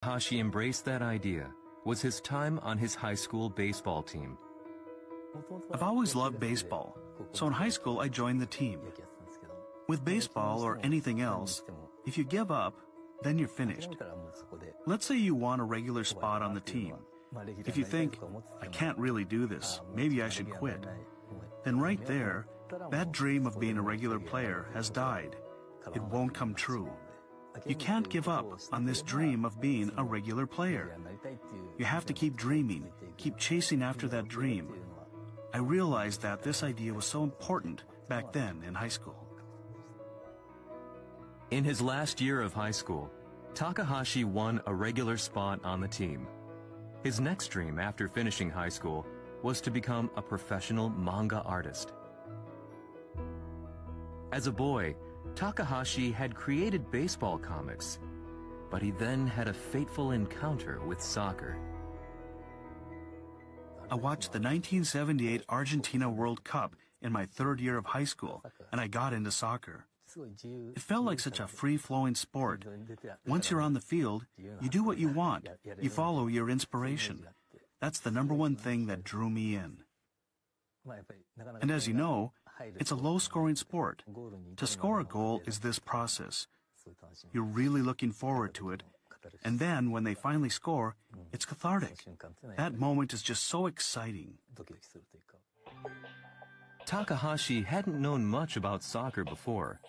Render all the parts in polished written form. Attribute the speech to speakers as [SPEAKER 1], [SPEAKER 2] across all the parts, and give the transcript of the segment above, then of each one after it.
[SPEAKER 1] Takahashi embraced that idea was his time on his high school baseball team.
[SPEAKER 2] I've always loved baseball, so in high school I joined the team. With baseball or anything else, if you give up, then you're finished. Let's say you want a regular spot on the team. If you think, I can't really do this, maybe I should quit, then right there, that dream of being a regular player has died. It won't come true. You can't give up on this dream of being a regular player. You have to keep dreaming, keep chasing after that dream. I realized that this idea was so important back then in high school.
[SPEAKER 1] In his last year of high school, Takahashi won a regular spot on the team. His next dream after finishing high school was to become a professional manga artist. As a boy, Takahashi had created baseball comics, but he then had a fateful encounter with soccer.
[SPEAKER 2] I watched the 1978 Argentina World Cup in my third year of high school, and I got into soccer. It felt like such a free-flowing sport. Once you're on the field, you do what you want. You follow your inspiration. That's the number one thing that drew me in. And as you know, it's a low-scoring sport. To score a goal is this process. You're really looking forward to it, and then when they finally score, it's cathartic. That moment is just so exciting.
[SPEAKER 1] Takahashi hadn't known much about soccer before,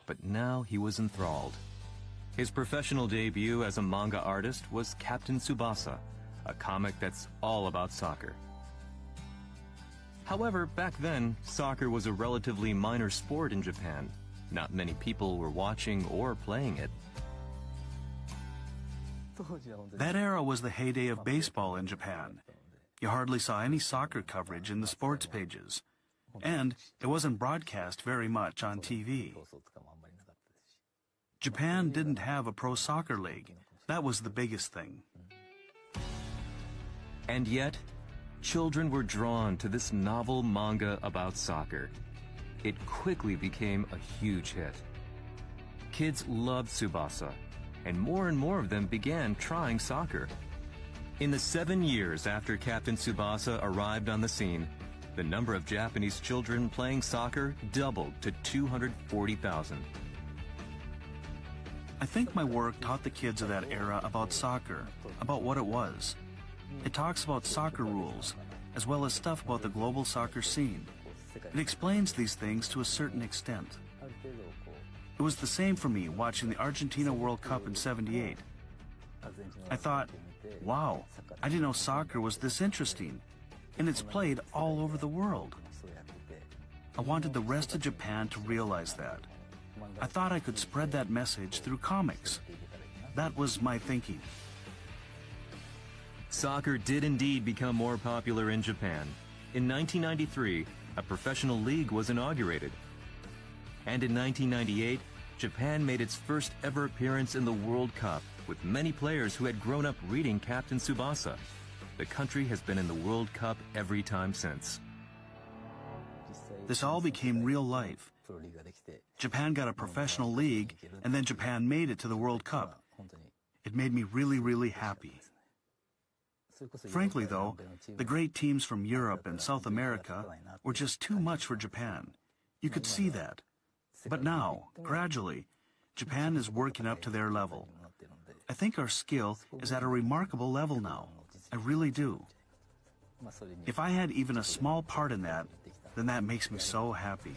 [SPEAKER 1] but now he was enthralled. His professional debut as a manga artist was Captain Tsubasa, a comic that's all about soccer. However, back then, soccer was a relatively minor sport in Japan. Not many people were watching or playing it.
[SPEAKER 2] That era was the heyday of baseball in Japan. You hardly saw any soccer coverage in the sports pages. And it wasn't broadcast very much on TV. Japan didn't have a pro soccer league. That was the biggest thing.
[SPEAKER 1] And yet, children were drawn to this novel manga about soccer. It quickly became a huge hit. Kids loved Tsubasa, and more of them began trying soccer. In the 7 years after Captain Tsubasa arrived on the scene, the number of Japanese children playing soccer doubled to 240,000.
[SPEAKER 2] I think my work taught the kids of that era about soccer, about what it was. It talks about soccer rules, as well as stuff about the global soccer scene. It explains these things to a certain extent. It was the same for me watching the Argentina World Cup in '78. I thought, wow, I didn't know soccer was this interesting, and it's played all over the world. I wanted the rest of Japan to realize that. I thought I could spread that message through comics. That was my thinking.
[SPEAKER 1] Soccer did indeed become more popular in Japan. In 1993, a professional league was inaugurated. And in 1998, Japan made its first ever appearance in the World Cup with many players who had grown up reading Captain Tsubasa. The country has been in the World Cup every time since.
[SPEAKER 2] This all became real life. Japan got a professional league, and then Japan made it to the World Cup. It made me really happy. Frankly, though, the great teams from Europe and South America were just too much for Japan. You could see that. But now, gradually, Japan is working up to their level. I think our skill is at a remarkable level now. I really do. If I had even a small part in that, then that makes me so happy.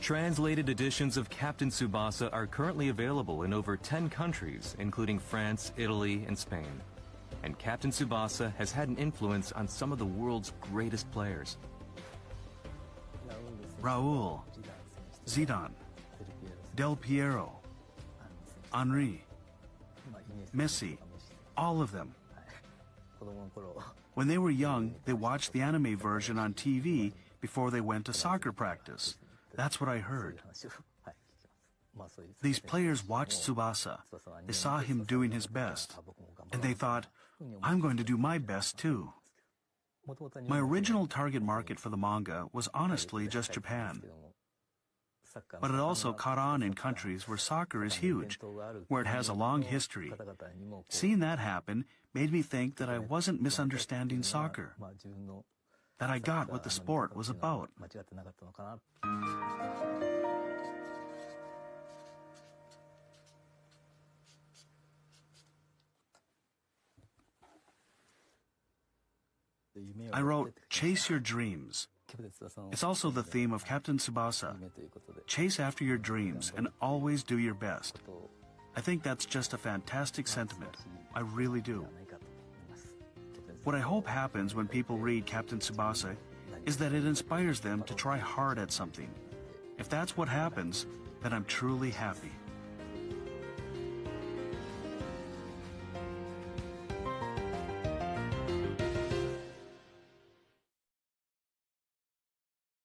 [SPEAKER 1] Translated editions of Captain Tsubasa are currently available in over 10 countries, including France, Italy, and Spain. And Captain Tsubasa has had an influence on some of the world's greatest players.
[SPEAKER 2] Raul, Zidane, Del Piero, Henry, Messi, all of them. When they were young, they watched the anime version on TV before they went to soccer practice. That's what I heard. These players watched Tsubasa. They saw him doing his best. And they thought, I'm going to do my best too. My original target market for the manga was honestly just Japan. but it also caught on in countries where soccer is huge, where it has a long history. Seeing that happen made me think that I wasn't misunderstanding soccer, that I got what the sport was about. I wrote, "Chase your dreams." It's also the theme of Captain Tsubasa. Chase after your dreams and always do your best. I think that's just a fantastic sentiment. I really do. What I hope happens when people read Captain Tsubasa is that it inspires them to try hard at something. If that's what happens, then I'm truly happy.